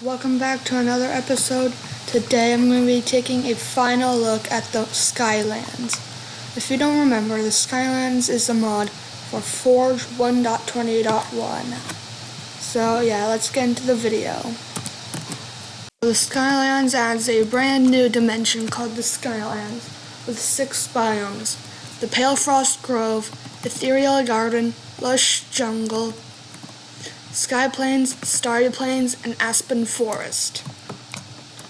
welcome back to another episode. Today I'm going to be taking a final look at the Skylands. If you don't remember, the Skylands is a mod for Forge 1.20.1. So yeah, let's get into the video. The Skylands adds a brand new dimension called the Skylands with 6 biomes: the Pale Frost Grove, Ethereal Garden, Lush Jungle, Sky Plains, Starry Plains, and Aspen Forest.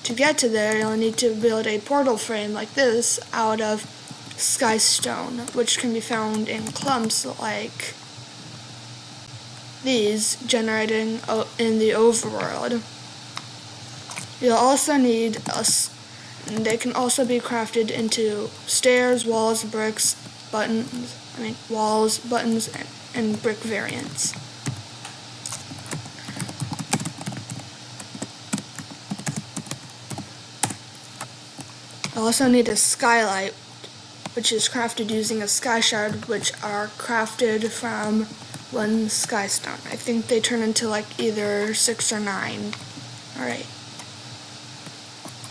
To get to there, you'll need to build a portal frame like this out of sky stone, which can be found in clumps like these, generating in the overworld. You'll also need they can also be crafted into stairs, walls, buttons, and brick variants. I also need a skylight, which is crafted using a sky shard, which are crafted from 1 sky stone. I think they turn into like either 6 or 9. Alright.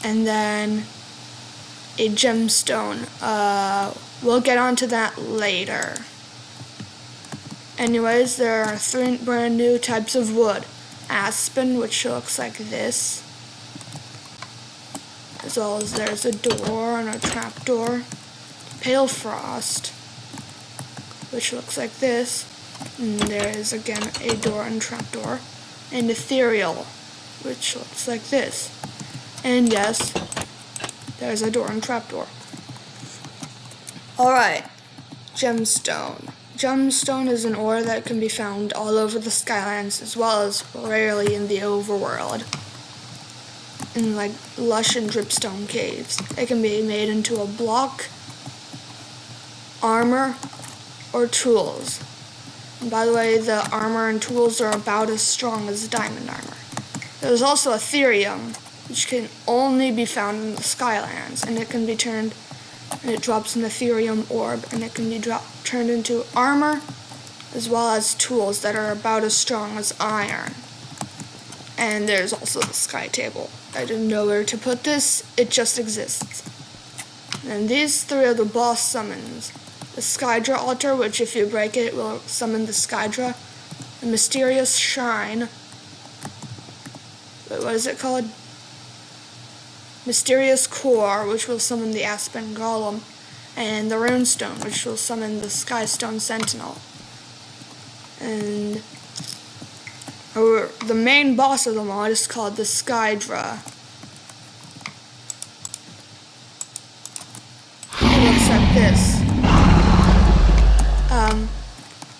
And then a gemstone. We'll get onto that later. Anyways, there are 3 brand new types of wood. Aspen, which looks like this, as well as there's a door and a trap door. Pale Frost, which looks like this, and there is again a door and trap door. And Ethereal, which looks like this, and yes, there's a door and trap door. Alright, gemstone. Gemstone is an ore that can be found all over the Skylands, as well as rarely in the overworld, in like lush and dripstone caves. It can be made into a block, armor, or tools. And by the way, the armor and tools are about as strong as diamond armor. There's also Ethereum, which can only be found in the Skylands, and it can be turned, and it drops an Ethereum orb, and it can be turned into armor, as well as tools that are about as strong as iron. And there's also the sky table. I didn't know where to put this, it just exists. And these 3 are the boss summons. The Skydra altar, which if you break it, will summon the Skydra. The mysterious shrine. Wait, what is it called? Mysterious core, which will summon the Aspen Golem. And the runestone, which will summon the Skystone Sentinel. And the main boss of the mod is called the Skydra. It looks like this.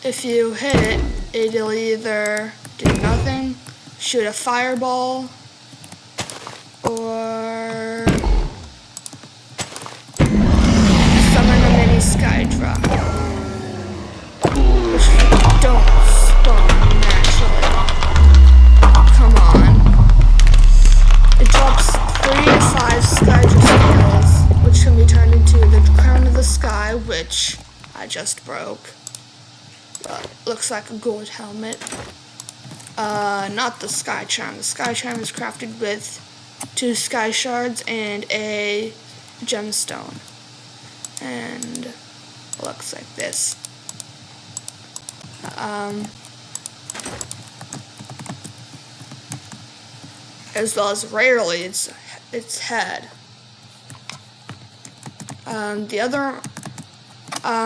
If you hit it, it'll either do nothing, shoot a fireball, or summon a mini Skydra, which don't spawn naturally. Come on. It drops 3 to 5 Skydra scales, which can be turned into the crown of the sky, which I just broke. Looks like a gold helmet. Not the sky charm. The sky charm is crafted with 2 sky shards and a gemstone. And it looks like this. As well as rarely its head.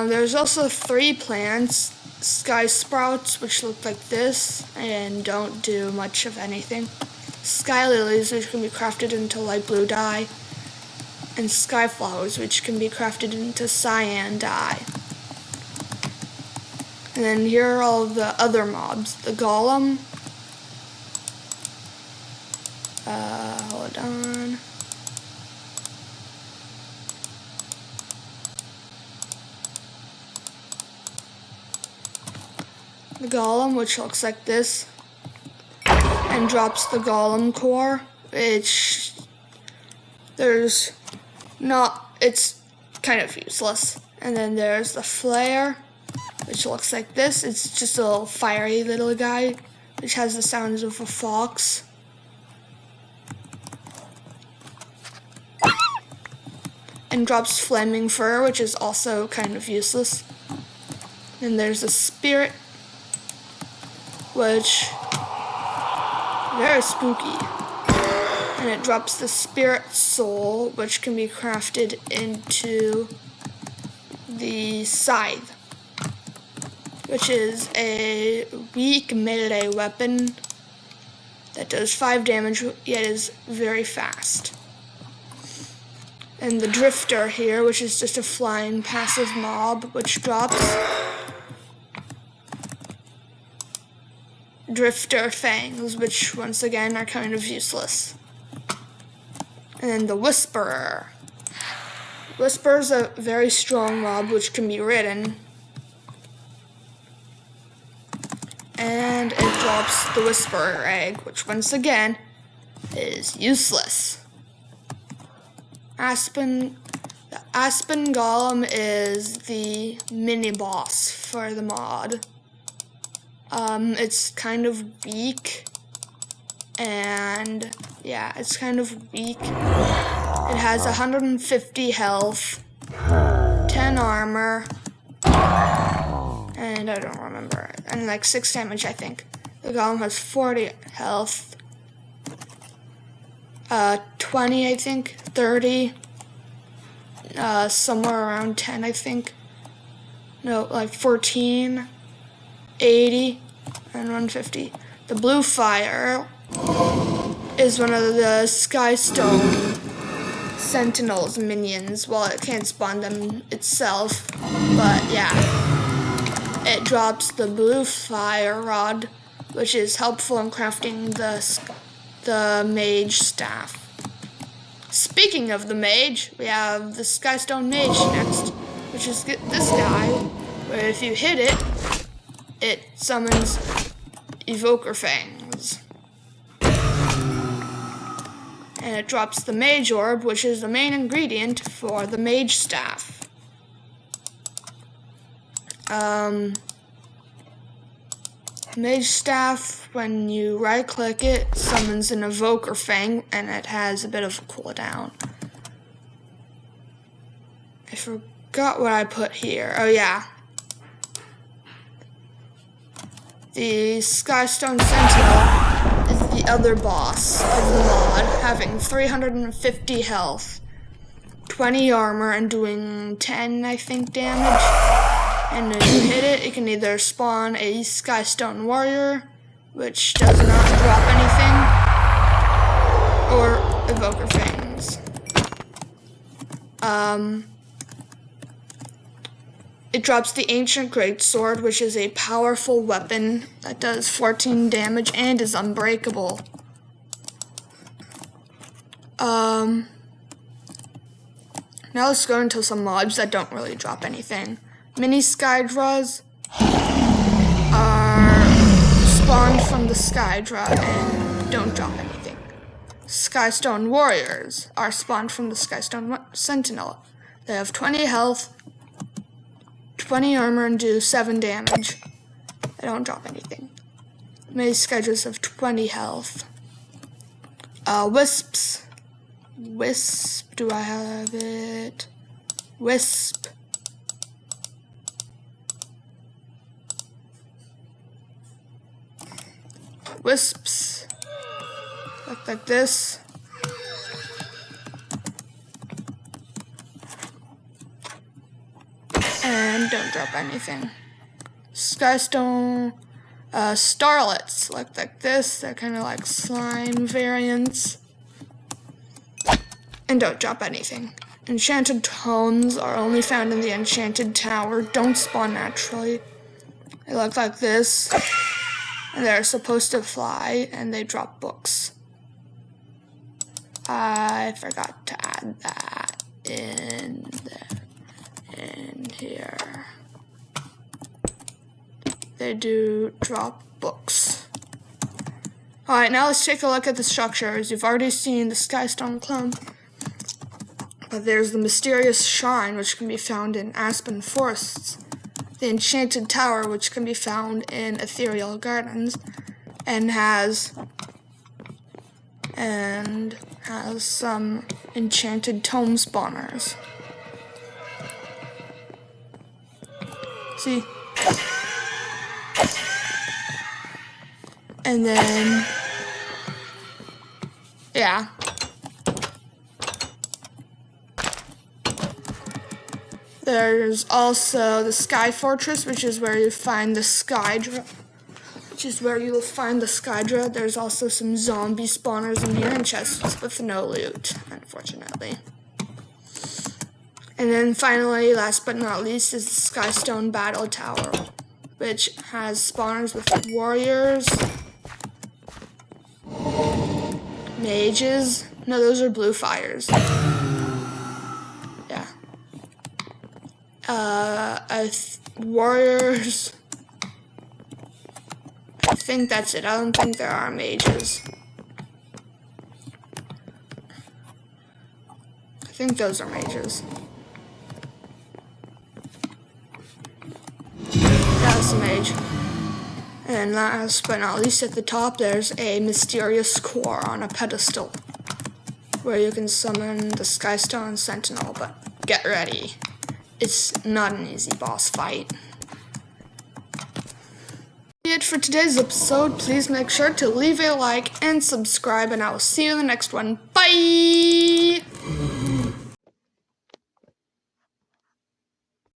There's also 3 plants, sky sprouts, which look like this and don't do much of anything, sky lilies, which can be crafted into light blue dye, and sky flowers, which can be crafted into cyan dye. And then here are all the other mobs. The golem, hold on. The golem, which looks like this, and drops the golem core, which it's kind of useless. And then there's the flare, which looks like this. It's just a little fiery little guy, which has the sounds of a fox. and drops flaming fur, which is also kind of useless. And there's a spirit, which very spooky. And it drops the spirit soul, which can be crafted into the scythe, which is a weak melee weapon that does 5 damage, yet is very fast. And the drifter here, which is just a flying passive mob, which drops drifter fangs, which once again are kind of useless. And then the whisperer. Whisperer's a very strong mob which can be ridden. And it drops the whisperer egg, which once again is useless. The Aspen Golem is the mini boss for the mod. It's kind of weak, and yeah, it's kind of weak. It has 150 health, 10 armor, and I don't remember, and like 6 damage, I think. The golem has 40 health, 20, I think, 30, somewhere around 10, I think. No, like 14, 80, and 150. The blue fire is one of the Skystone Sentinel's minions. Well, it can't spawn them itself, but yeah. It drops the blue fire rod, which is helpful in crafting the mage staff. Speaking of the mage, we have the Skystone Mage next, which is this guy, where if you hit it, it summons Evoker Fangs. And it drops the Mage Orb, which is the main ingredient for the Mage Staff. Mage Staff, when you right-click it, summons an Evoker Fang, and it has a bit of a cooldown. I forgot what I put here. Oh yeah. The Skystone Sentinel is the other boss of the mod, having 350 health, 20 armor, and doing 10, I think, damage. And when you hit it, it can either spawn a Skystone Warrior, which does not drop anything, or Evoker Fangs. It drops the Ancient Greatsword, which is a powerful weapon that does 14 damage and is unbreakable. Now let's go into some mobs that don't really drop anything. Mini Skydraws are spawned from the Skydra and don't drop anything. Skystone Warriors are spawned from the Skystone Sentinel. They have 20 health, 20 armor, and do 7 damage. They don't drop anything. Mini Skydraws have 20 health. Wisps. Wisp, do I have it? Wisp. Wisps look like this. And don't drop anything. Skystone starlets look like this. They're kind of like slime variants. And don't drop anything. Enchanted tomes are only found in the Enchanted Tower. Don't spawn naturally. They look like this. And they're supposed to fly, and they drop books. I forgot to add that in here. They do drop books. Alright, now let's take a look at the structures. You've already seen the Skystone Clump, but there's the mysterious shrine, which can be found in Aspen Forests. The Enchanted Tower, which can be found in Ethereal Gardens, and has some enchanted tome spawners. See? And then, yeah. There's also the Sky Fortress, which is where you find the Skydra. There's also some zombie spawners in here and chests with no loot, unfortunately. And then finally, last but not least, is the Skystone Battle Tower, which has spawners with warriors, mages. No, those are blue fires. Yeah. Warriors. I think that's it. I don't think there are mages. I think those are mages. That's a mage. And last but not least, at the top, there's a mysterious core on a pedestal where you can summon the Skystone Sentinel, but get ready. It's not an easy boss fight. That's it for today's episode. Please make sure to leave a like and subscribe, and I will see you in the next one. Bye!